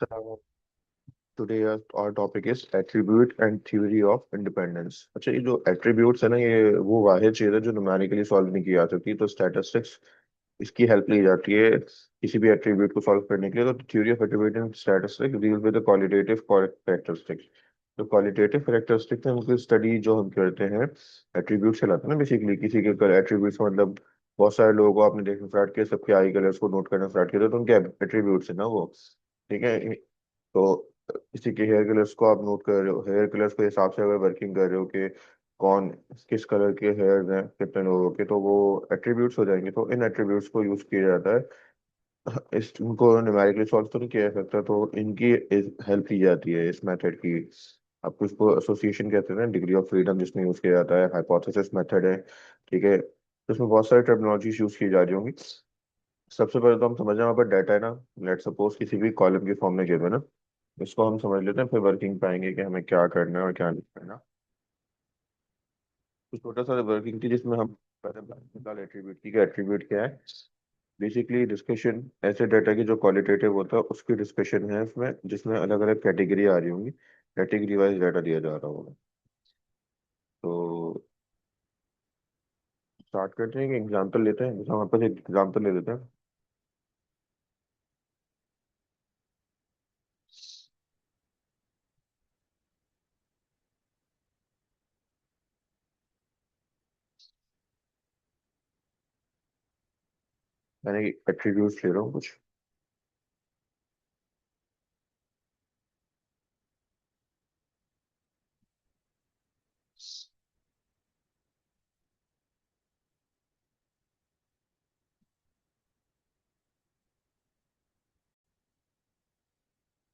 So today our topic is attribute and theory of independence। अच्छा, ये जो attributes है ना, ये वो वाहिद चीज है जो न्यूमेरिकली सॉल्व नहीं की जा सकती। तो स्टैटिस्टिक्स इसकी हेल्प ली जाती है किसी भी एट्रीब्यूट को सॉल्व करने के लिए। तो theory of attribute in statistics deal with the qualitative characteristics. तो क्वालिटेटिव कैरेक्टरिस्टिक्स है उनकी स्टडी जो हम करते हैं एट्रीब्यूट से लाते हैं ना। बेसिकली किसी के एट्रीब्यूट्स मतलब बहुत सारे लोगों को आपने देखना स्टार्ट किया, सबके आई कलर्स को नोट करना स्टार्ट किया, तो उनके एट्रीब्यूट्स है ना वो। ठीक है। तो किसी के हेयर कलर्स को आप नोट कर रहे हो, हेयर कलर्स के हिसाब से अगर वर्किंग कर रहे हो कि कौन किस कलर के हेयर्स हैं कितने लोगों के, तो वो एट्रीब्यूट्स हो जाएंगे। तो इन एट्रीब्यूट्स को यूज किया जाता है। इस इनको न्यूमेरिकली सॉल्व तो नहीं किया जा सकता, तो इनकी हेल्प ली जाती है इस मेथड की। आपको इसको एसोसिएशन कहते हैं ना, डिग्री ऑफ फ्रीडम जिसमें यूज किया जाता है। हाइपोथेसिस मेथड है। ठीक है, तो इसमें बहुत सारी टर्मिनोलॉजीज यूज की जा रही होंगी। सबसे पहले तो हम समझ रहे हैं वहाँ पर डाटा है ना, लेट सपोज किसी भी कॉलम की फॉर्म में गिवन है ना। इसको हम समझ लेते हैं, फिर वर्किंग पाएंगे कि हमें क्या करना है और क्या नहीं करना। तो छोटा सा वर्किंग थी जिसमें हम पहले निकाल एट्रीब्यूट की, एट्रीब्यूट क्या है। बेसिकली डिस्कशन ऐसे डाटा की जो क्वालिटेटिव होता है उसकी डिस्कशन है इसमें, जिसमें अलग अलग कैटेगरी आ रही होंगी। कैटेगरी वाइज डाटा दिया जा रहा होगा। तो स्टार्ट करते हैं कि एग्जांपल लेते हैं। जैसे हमारे पास एक एग्जांपल ले लेते हैं। मैंने एट्रीब्यूट्स ले रहा हूँ कुछ।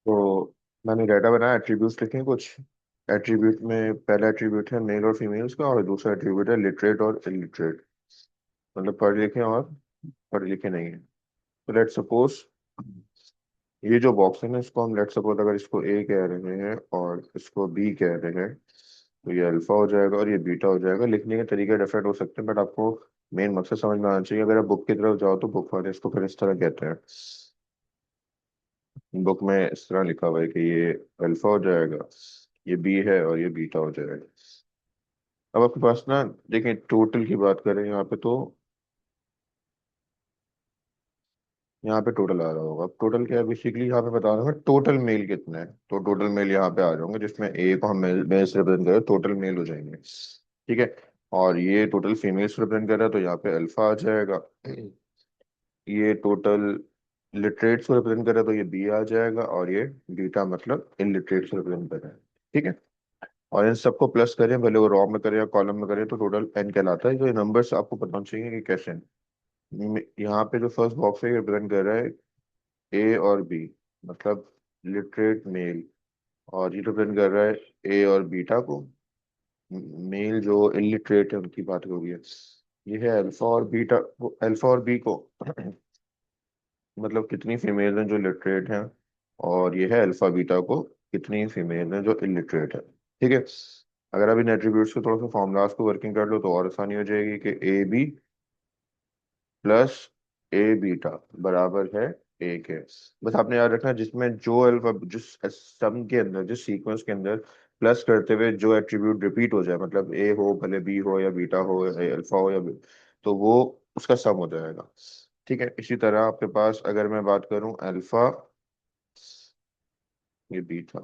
तो मैंने डाटा बनाया, एट्रीब्यूट्स लिखे हैं कुछ। एट्रीब्यूट में पहला एट्रीब्यूट है मेल और फीमेल्स का, और दूसरा एट्रीब्यूट है लिटरेट और इलिटरेट, मतलब पढ़े लिखे और पढ़े लिखे नहीं है। तो लेट सपोज ये जो बॉक्स है ना, इसको हम लेट सपोज अगर इसको ए कह रहे हैं और इसको बी कह रहे हैं, तो ये अल्फा हो जाएगा और ये बीटा हो जाएगा। लिखने के तरीके डिफरेंट हो सकते हैं, बट आपको मेन मकसद समझ में आना चाहिए। अगर आप बुक की तरफ जाओ तो बुक वाले इसको फिर इस तरह कहते हैं। बुक में इस तरह लिखा हुआ है कि ये अल्फा हो जाएगा, ये बी है और ये बीटा हो जाएगा। अब आपके पास ना, देखें टोटल की बात करें यहाँ पे, तो यहाँ पे टोटल आ रहा होगा। अब टोटल क्या है, बेसिकली यहाँ पे बता रहा हूँ टोटल मेल कितने हैं। तो टोटल मेल यहाँ पे आ जाएंगे, जिसमें ए को हम मेल से रिप्रेजेंट करें, टोटल मेल हो जाएंगे। ठीक है। और ये टोटल फीमेल्स रिप्रेजेंट कर रहा है, तो यहाँ पे अल्फा आ जाएगा। ये टोटल लिटरेट्स को रिप्रेजेंट कर रहा है, तो ये बी आ जाएगा। और ये बीटा मतलब इलिटरेट्स को रिप्रेजेंट कर रहा है। ठीक है। और इन सबको प्लस करें, भले वो रॉ में करें या कॉलम में करें, तो टोटल एन कहलाता है। तो ये नंबर्स आपको पता होना चाहिए कि कैसे हैं। यहाँ पे जो फर्स्ट बॉक्स है ये रिप्रेजेंट कर रहा है ए और बी, मतलब लिटरेट मेल। और ये रिप्रेजेंट कर रहा है ए और बीटा को। मेल जो इलिटरेट है उनकी बात हो रही है। ये है अल्फा और बीटा को, अल्फा और बी को मतलब कितनी फीमेल हैं जो लिटरेट हैं। और ये है अल्फा बीटा को, कितनी फीमेल हैं जो इलिटरेट है। ठीक है। अगर आप इन एट्रीब्यूट्स को थोड़ा सा फॉर्मूलाज को वर्किंग कर लो तो और आसानी हो जाएगी कि A B plus A beta बराबर है ए के। बस आपने याद रखना जिसमें जो अल्फा जिस सम के अंदर, जिस सीक्वेंस के अंदर प्लस करते हुए जो एट्रीब्यूट रिपीट हो जाए, मतलब ए हो भले बी हो या बीटा हो या अल्फा हो या तो वो उसका सम हो जाएगा। ठीक है। इसी तरह आपके पास अगर मैं बात करूं अल्फा, ये बीटा,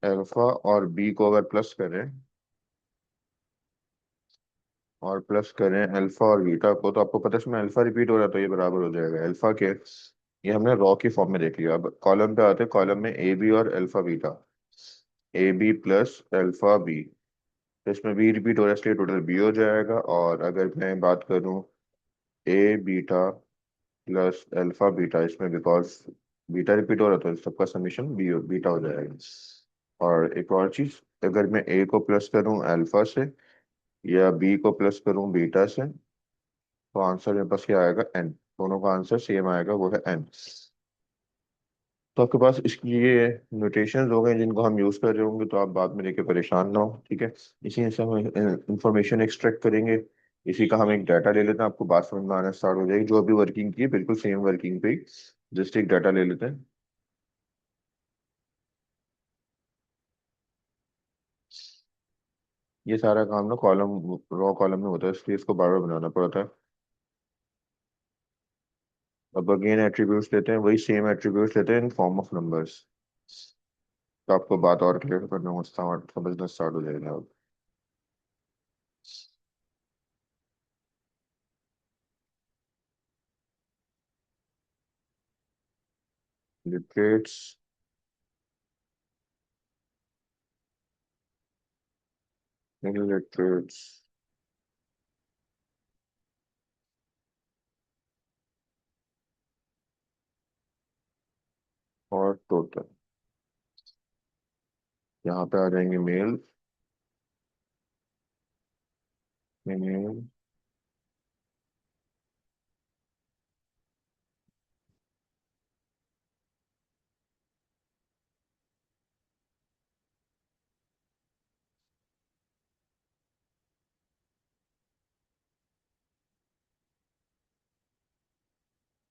अल्फा और बी को अगर प्लस करें और प्लस करें अल्फा और बीटा को, तो आपको पता है इसमें अल्फा रिपीट हो रहा है, तो ये बराबर हो जाएगा अल्फा के। ये हमने रॉ की फॉर्म में देख लिया। अब कॉलम पे आते हैं, कॉलम में ए बी और alpha beta, A B plus alpha B. तो इसमें बी रिपीट हो रहा है इसलिए टोटल बी हो जाएगा। और अगर मैं बात करूं ए बीटा प्लस अल्फा बीटा, इसमें बिकॉज बीटा रिपीट हो रहा है तो इस सबका समीशन बी बीटा हो जाएगा। और एक और चीज, अगर मैं ए को प्लस करूं अल्फा से या बी को प्लस करूं बीटा से, तो आंसर मेरे पास क्या आएगा, एन। दोनों का आंसर सेम आएगा, वो है एन। तो आपके पास इसकी ये नोटेशंस हो गए जिनको हम यूज कर रहे होंगे, तो आप बाद में लेके परेशान ना हो। ठीक है। इसी से हम इंफॉर्मेशन एक्सट्रैक्ट करेंगे। इसी का हम एक डाटा ले लेते हैं, आपको बात समझ में आना स्टार्ट हो जाएगी। जो अभी वर्किंग की है बिल्कुल सेम वर्किंग पे ही जस्ट एक डाटा ले लेते हैं। ये सारा काम ना कॉलम, रॉ कॉलम में होता है, इसलिए इसको बार बार बनाना पड़ता है। अब अगेन एट्रीब्यूट्स लेते हैं, वही सेम एट्रीब्यूट्स लेते हैं इन फॉर्म ऑफ नंबर्स। तो आपको बात और क्लियर करना समझना स्टार्ट हो जाएगा अब। लिटरेट्स, इलिटरेट्स और टोटल। यहाँ पे आ जाएंगे मेल, फीमेल,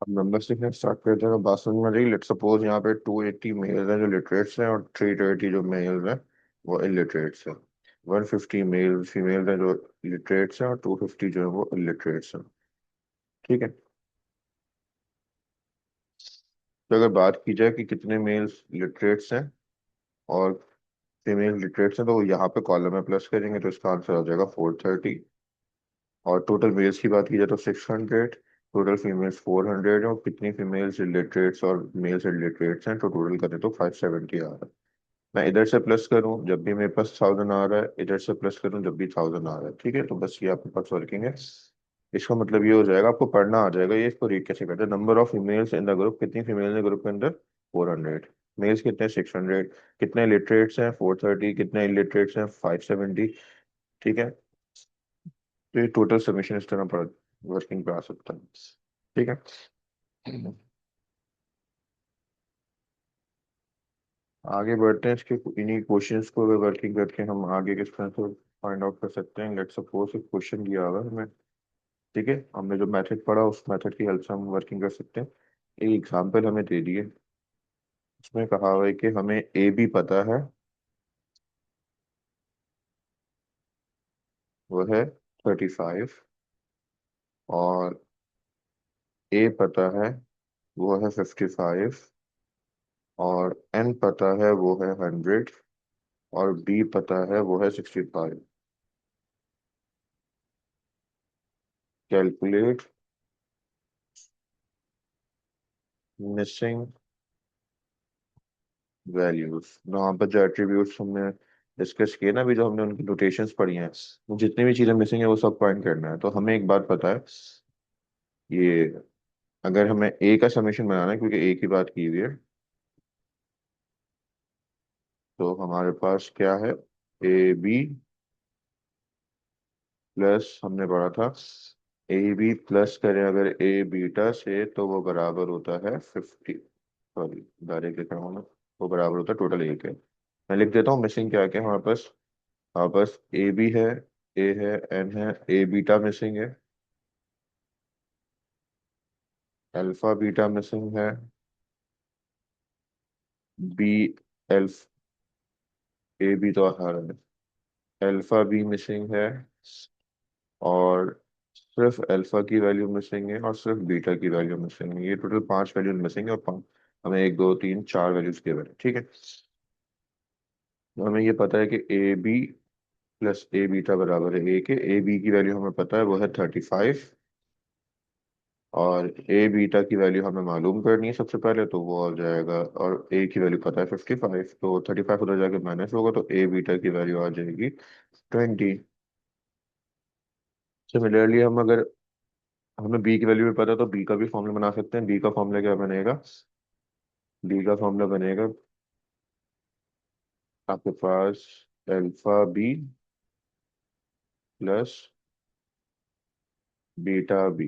अब नंबर्स लिखना स्टार्ट करते हैं। बात समझ में आ रही, लेट सपोज यहाँ पे 280 मेल्स हैं जो लिटरेट्स हैं, और 330 जो मेल्स हैं वो इलिटरेट्स हैं। 150 मेल फीमेल्स हैं जो लिटरेट्स हैं, और 250 जो है वो इलिटरेट्स हैं। ठीक है। तो अगर बात की जाए कि कितने मेल्स लिटरेट्स हैं और फीमेल लिटरेट्स हैं, तो यहाँ पे कॉलम में प्लस करेंगे तो इसका आंसर आ जाएगा 430। और टोटल मेल्स की बात की जाए तो 600, टोटल फीमेल्स 400, और कितनी फीमेल्स इलिटरेट्स और मेल्स इलिटरेट्स हैं तो टोटल करें तो 570 आ रहा है। मैं इधर से प्लस करूं जब भी मेरे पास 1000 आ रहा है, इधर से प्लस करूं जब भी 1000 आ रहा है। ठीक है, तो बस ये आपके पास वर्किंग है। इसका मतलब ये हो जाएगा, आपको पढ़ना आ जाएगा ये इसको रीड कैसे करते हैं। Number of females in the group, कितनी फीमेल्स हैं ग्रुप के अंदर, 400। मेल्स कितने, 600। कितने लिटरेट्स हैं, 430। कितने इलिटरेट्स हैं, 570। ठीक है, तो ये टोटल समीशन इस तरह पर वर्किंग पे आ सकता है। ठीक है। आगे बढ़ते हैं, इसके इन्हीं क्वेश्चंस को वर्किंग करके हम आगे किस तरह से फाइंड आउट कर सकते हैं। लेट्स सपोज एक क्वेश्चन दिया हुआ है हमें। ठीक है, हमने जो मेथड पढ़ा उस मेथड की हेल्प से हम वर्किंग कर सकते हैं। एक एग्जांपल हमें दे दिए, उसमें कहा हुआ है कि हमें ए बी पता है, वो है 35। और ए पता है, वो है 55। और एन पता है, वो है 100। और बी पता है, वो है 65। Calculate missing values. वहाँ पर जो एट्रीब्यूट्स हमने डिस्कस किए ना अभी, जो हमने उनकी नोटेशंस पढ़ी हैं, वो जितनी भी चीजें मिसिंग है वो सब पॉइंट करना है। तो हमें एक बात पता है, ये अगर हमें ए का समेशन बनाना है, क्योंकि ए की बात की हुई है, तो हमारे पास क्या है, ए बी प्लस, हमने पढ़ा था ए बी प्लस करें अगर ए बीटा से तो वो बराबर होता है 50। सॉरी, डायरेक्ट लिख रहा हूँ मैं। वो बराबर होता है टोटल ए के। मैं लिख देता हूँ मिसिंग क्या क्या है हमारे पास। हमारे पास ए बी है, ए है, एन है, ए बीटा मिसिंग है, अल्फा बीटा मिसिंग है, बी एल्फ ए बी तो हर है, अल्फा बी मिसिंग है, और सिर्फ अल्फा की वैल्यू मिसिंग है, और सिर्फ बीटा की वैल्यू मिसिंग है। ये टोटल 5 वैल्यू मिसिंग है, और हमें 1 2 3 4 वैल्यूज गिवन है। ठीक है, तो हमें ये पता है कि A B plus A beta बराबर है ए के। ए बी की वैल्यू हमें पता है वो है 35। और ए बीटा की वैल्यू हमें मालूम करनी है सबसे पहले, तो वो आ जाएगा, और ए की वैल्यू पता है 55, तो 35 उधर जाके माइनस होगा, तो ए बीटा की वैल्यू आ जाएगी 20। सिमिलरली हम अगर हमें बी की वैल्यू भी पता है तो बी का भी फॉर्मूला बना सकते हैं। बी का फॉर्मूला क्या बनेगा, बी का फॉर्मूला बनेगा आपके पास alpha B plus beta B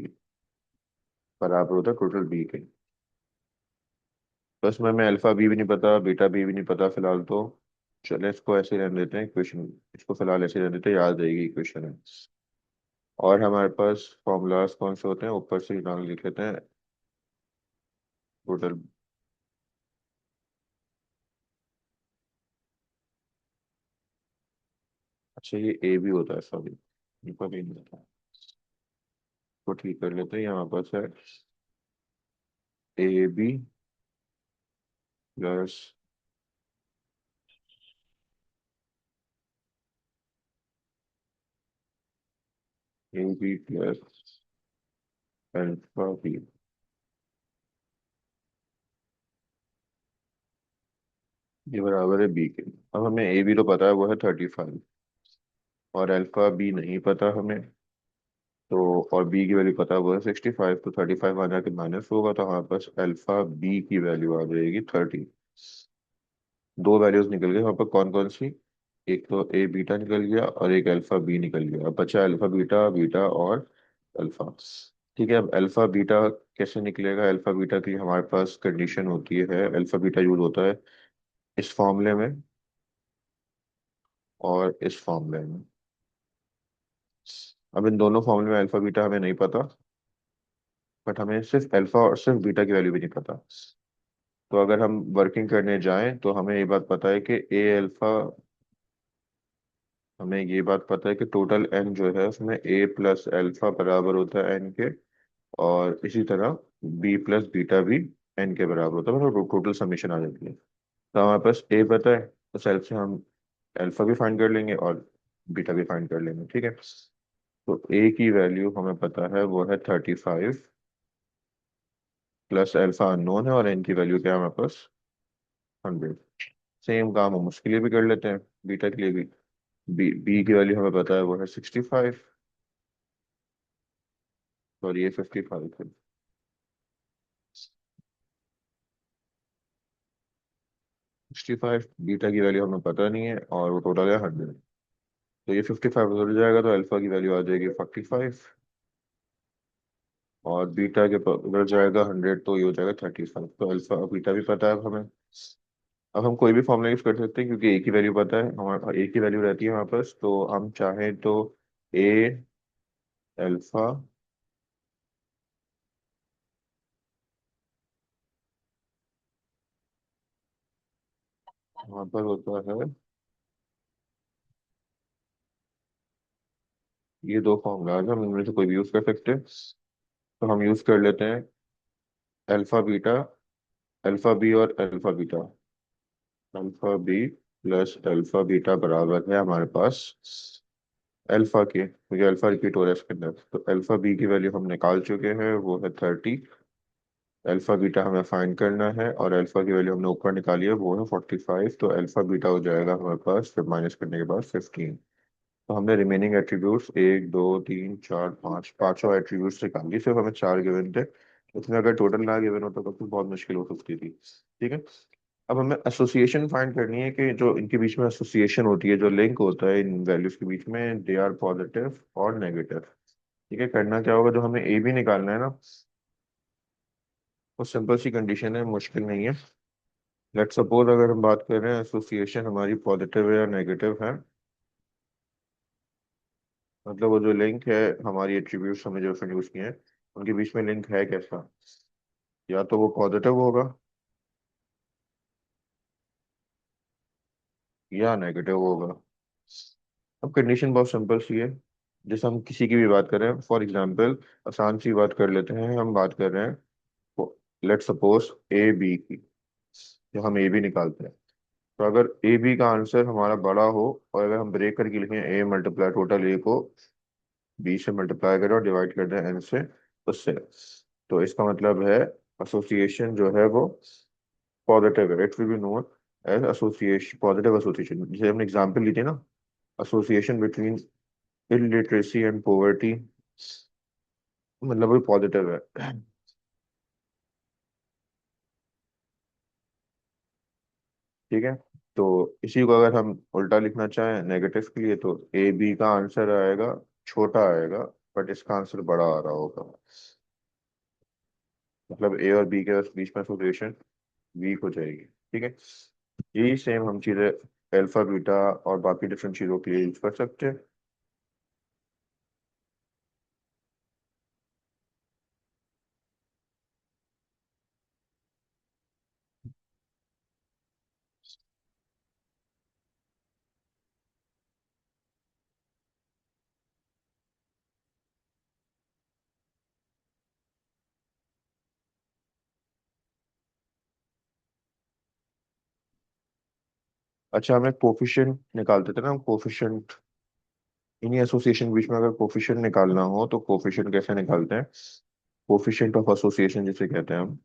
बराबर होता है टोटल बी के। बस मैं अल्फा बी भी नहीं पता, बीटा बी भी नहीं पता फिलहाल, तो चले इसको ऐसे रहने देते हैं इक्वेशन। इसको फिलहाल ऐसे रहने देते हैं, याद रहेगी इक्वेशन है। और हमारे पास फॉर्मूलाज कौन से होते हैं, ऊपर से नाम लिख लेते हैं। टोटल। अच्छा ये ए भी होता है, सॉरी, ये को भी नहीं होता। तो ठीक कर लेते हैं, यहाँ पास है A B plus A B plus alpha B, ये बराबर है बी के। अब हमें ए बी तो पता है, वो है 35, और अल्फा बी नहीं पता हमें। तो और बी की वैल्यू पता है, वो है 65। तो 35 आ जाके माइनस होगा, तो हमारे पास अल्फा बी की वैल्यू आ जाएगी 30। दो वैल्यूज निकल गई वहां पर, कौन कौन सी? एक तो ए बीटा निकल गया और एक अल्फा बी निकल गया। अब बचा अल्फा बीटा, बीटा और अल्फा। ठीक है, अब अल्फा बीटा कैसे निकलेगा? अल्फा बीटा की हमारे पास कंडीशन होती है, अल्फा बीटा यूज होता है इस फॉर्मूले में और इस फॉर्मूले में। अब इन दोनों फॉर्मूले में अल्फा बीटा हमें नहीं पता, बट हमें सिर्फ अल्फा और सिर्फ बीटा की वैल्यू भी नहीं पता। तो अगर हम वर्किंग करने जाएं तो हमें ये बात पता है कि ए अल्फा, हमें ये बात पता है कि टोटल एन जो है उसमें ए प्लस अल्फा बराबर होता है एन के, और इसी तरह बी प्लस बीटा भी एन के बराबर होता है, मतलब टोटल समीशन आ जाती है। तो हमारे पास ए पता है, तो सेल्फ से हम अल्फा भी फाइंड कर लेंगे और बीटा भी फाइंड कर लेंगे। ठीक है, तो ए की वैल्यू हमें पता है, वो है 35 प्लस अल्फा अननोन है, और एन की वैल्यू क्या है हमारे पास? 100। सेम काम हम उसके लिए भी कर लेते हैं, बीटा के लिए भी। बी की वैल्यू हमें पता है, वो है 65, और ये 55 है। 65, बीटा की वैल्यू हमें पता नहीं है, और वो टोटल है 100। तो ये 55 उधर जाएगा, तो अल्फा की वैल्यू आ जाएगी 45, और बीटा के उधर जाएगा 100, तो ये हो जाएगा 35। तो अल्फा बीटा भी पता है अब हमें। अब हम कोई भी फॉर्मूला यूज कर सकते हैं, क्योंकि एक ही वैल्यू पता है, हमारे एक ही वैल्यू रहती है हमारे पास। तो हम चाहें तो ए अल्फा वहां पर होता है, ये दो फॉर्मूला हम इनमें से कोई भी यूज कर सकते हैं। तो हम यूज कर लेते हैं अल्फा बीटा, अल्फा बी और alpha beta. Alpha B plus alpha beta बराबर है हमारे पास अल्फा के, मुझे अल्फा रिपीट हो रहा है इसके अंदर। तो अल्फा बी की वैल्यू हम निकाल चुके हैं, वो है 30। अल्फा बीटा हमें फाइंड करना है, और अल्फा की वैल्यू हमने ऊपर निकाली है, वो है 45। तो अल्फा बीटा हो जाएगा हमारे पास, फिर माइनस करने के बाद 15। तो हमने रिमेनिंग एट्रीब्यूट्स एक दो तीन चार पाँच, पांचों एट्रीब्यूट्स निकाल ली। सिर्फ हमें चार गिवन थे, उसमें अगर टोटल ना गिवन होता तो फिर बहुत मुश्किल हो सकती थी। ठीक है, अब हमें एसोसिएशन फाइंड करनी है, कि जो इनके बीच में एसोसिएशन होती है, जो लिंक होता है इन वैल्यूज के बीच में, दे आर पॉजिटिव और नेगेटिव। ठीक है, करना क्या होगा, जो हमें ए भी निकालना है ना, वो सिंपल सी कंडीशन है, मुश्किल नहीं है। लेट सपोज अगर हम बात कर रहे हैं एसोसिएशन हमारी पॉजिटिव है या नेगेटिव है, मतलब वो जो लिंक है, हमारी एट्रीब्यूट्स हमने जो इंट्रोड्यूस किए हैं, उनके बीच में लिंक है कैसा? या तो वो पॉजिटिव होगा या नेगेटिव होगा। अब कंडीशन बहुत सिंपल सी है, जैसे हम किसी की भी बात करें, फॉर एग्जांपल आसान सी बात कर लेते हैं, हम बात कर रहे हैं लेट सपोज ए बी की, जो हम ए बी निकालते हैं। तो अगर ए बी का आंसर हमारा बड़ा हो, और अगर हम ब्रेक करके लिखें ए मल्टीप्लाई टोटल ए को बी से मल्टीप्लाई करें और डिवाइड कर दें एन से, उससे, तो इसका मतलब है एसोसिएशन जो है वो पॉजिटिव है। It will be known as association, positive association. जैसे हमने एग्जांपल ली थी ना, association between illiteracy and poverty, मतलब वो पॉजिटिव है। ठीक है, तो इसी को अगर हम उल्टा लिखना चाहें नेगेटिव के लिए, तो ए बी का आंसर आएगा, छोटा आएगा, बट इसका आंसर बड़ा आ रहा होगा। मतलब ए और बी के बीच में एसोसिएशन वीक हो जाएगी। ठीक है, यही सेम हम चीजें अल्फा बीटा और बाकी डिफरेंट चीजों के लिए यूज कर सकते हैं। अच्छा, हमें कोफिशिएंट निकालते थे ना, कोफिशिएंट इन्हीं एसोसिएशन के बीच में अगर कोफिशिएंट निकालना हो तो कोफिशिएंट कैसे निकालते हैं? कोफिशिएंट ऑफ एसोसिएशन जिसे कहते हैं हम।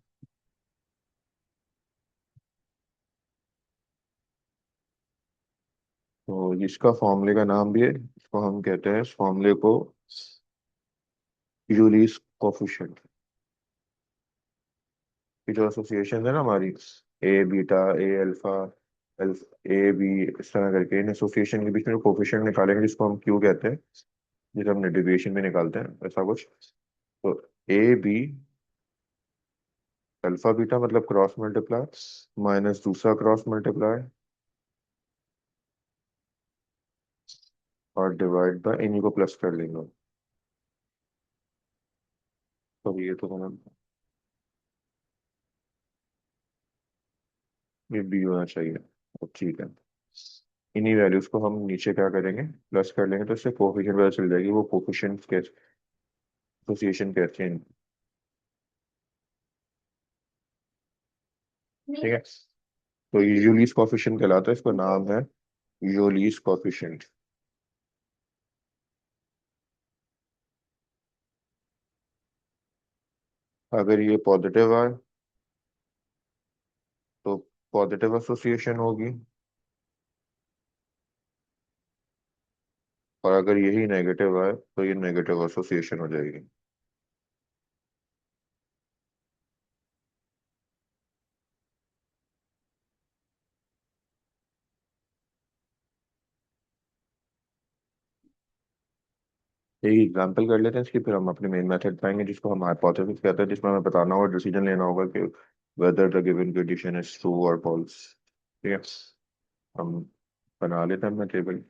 तो इसका फॉर्मूले का नाम भी है, इसको हम कहते हैं, इस फॉर्मूले को यूलिस कोफिशिएंट। की जो एसोसिएशन है ना हमारी, A beta, A alpha, A B, इस तरह करके इन एसोसिएशन के बीच में जो कोफिशिएंट निकालेंगे जिसको हम क्यू कहते हैं, जिसे हम डेरिवेशन में निकालते हैं ऐसा कुछ। तो ए बी अल्फा बीटा मतलब क्रॉस मल्टीप्लाई, माइनस दूसरा क्रॉस मल्टीप्लाई, और डिवाइड बाय इन्हीं को प्लस कर लेंगे। तो ये तो मैंने, ये बी होना चाहिए। तो ठीक है, इन्हीं वैल्यूज को हम नीचे क्या करेंगे, प्लस कर लेंगे, तो इससे कोफिशिएंट पता चल जाएगी, वो कोफिशिएंट के एसोसिएशन कहते हैं। ठीक है, तो ये यूलिस कोफिशिएंट कहलाता है, इसका नाम है यूलिस कोफिशिएंट। अगर ये पॉजिटिव आए तो पॉजिटिव एसोसिएशन होगी, और अगर यही नेगेटिव आए तो ये नेगेटिव एसोसिएशन हो जाएगी। एक एग्जांपल कर लेते हैं इसकी, फिर हम अपने मेन मेथड पाएंगे जिसको हम हाइपोथेसिस कहते हैं, जिसमें हमें बताना होगा, डिसीजन लेना होगा कि whether the given condition is true और फॉल्स। ठीक है, हम बना लेते हैं अपना टेबल।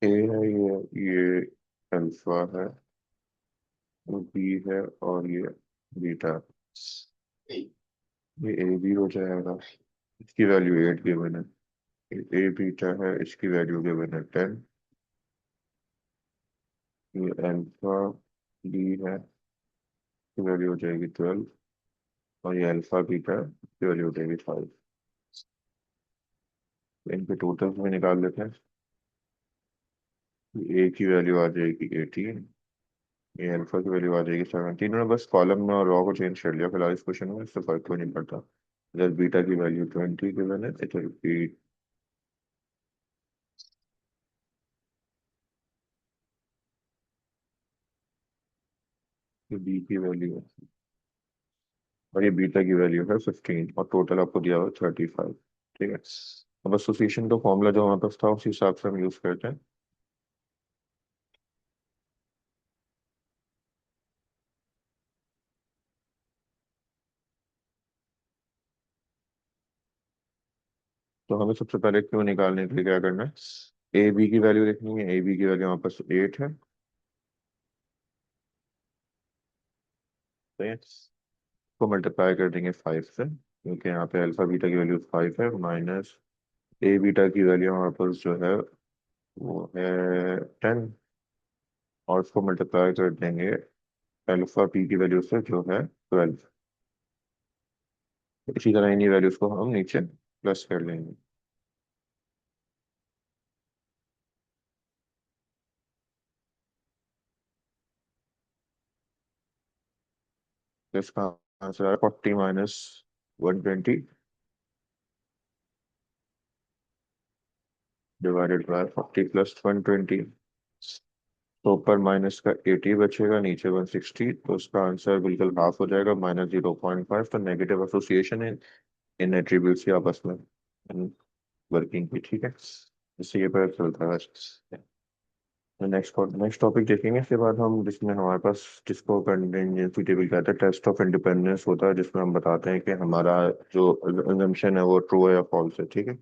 ए है, ये अल्फा है, बी है, और ये बीटा। ये ए बी हो जाएगा, इसकी वैल्यू 8 गिवन है। ए बीटा है, इसकी वैल्यू गिवन है 10। ये अल्फा बी है, इसकी वैल्यू हो जाएगी 12। और ये अल्फा बीटा है, इसकी वैल्यू हो जाएगी 5। इनके टोटल में निकाल लेते हैं। ए की वैल्यू आ जाएगी 18, ये अल्फा की वैल्यू आ जाएगी 17। उन्होंने बस कॉलम में और रॉ को चेंज कर लिया फिलहाल इस क्वेश्चन में, इससे फर्क कोई नहीं पड़ता। इधर बीटा की वैल्यू 20 गिवन है, इधर बी, बी की वैल्यू है, और ये बीटा की वैल्यू है 15, और टोटल आपको दिया हुआ 35। ठीक है, अब एसोसिएशन का फॉर्मूला जो हमारे पास था उसी हिसाब से हम यूज करते हैं। तो हमें सबसे पहले क्यों निकालने के लिए क्या करना है, ए बी की वैल्यू देखनी है। ए बी की वैल्यू हमारे पास 8 है। तो इसको मल्टीप्लाई कर देंगे 5 से, क्योंकि यहाँ पे अल्फा बीटा की वैल्यू 5 है, माइनस ए बीटा की वैल्यू हमारे पास जो है वो है 10, और उसको मल्टीप्लाई कर देंगे अल्फा पी की वैल्यू से जो है 12। इसी तरह इन्हीं वैल्यूज को हम नीचे प्लस कर लेंगे। तो इसका आंसर है 40 माइनस 120 डिवाइडेड बाय 40 प्लस 120। तो ऊपर माइनस का 80 बचेगा, नीचे 160, तो उसका आंसर बिल्कुल हाफ हो जाएगा, -0.5। तो नेगेटिव एसोसिएशन है इन एट्रीब्यूट्स की आपस में, वर्किंग की। ठीक है, इससे ये पता चलता है। नेक्स्ट टॉपिक देखेंगे इसके बाद हम, जिसमें हमारे पास, जिसको कंटिजेंसी टेबल कहते हैं, टेस्ट ऑफ इंडिपेंडेंस होता है, जिसमें हम बताते हैं कि हमारा जो assumption है वो ट्रू है या फॉल्स है। ठीक है।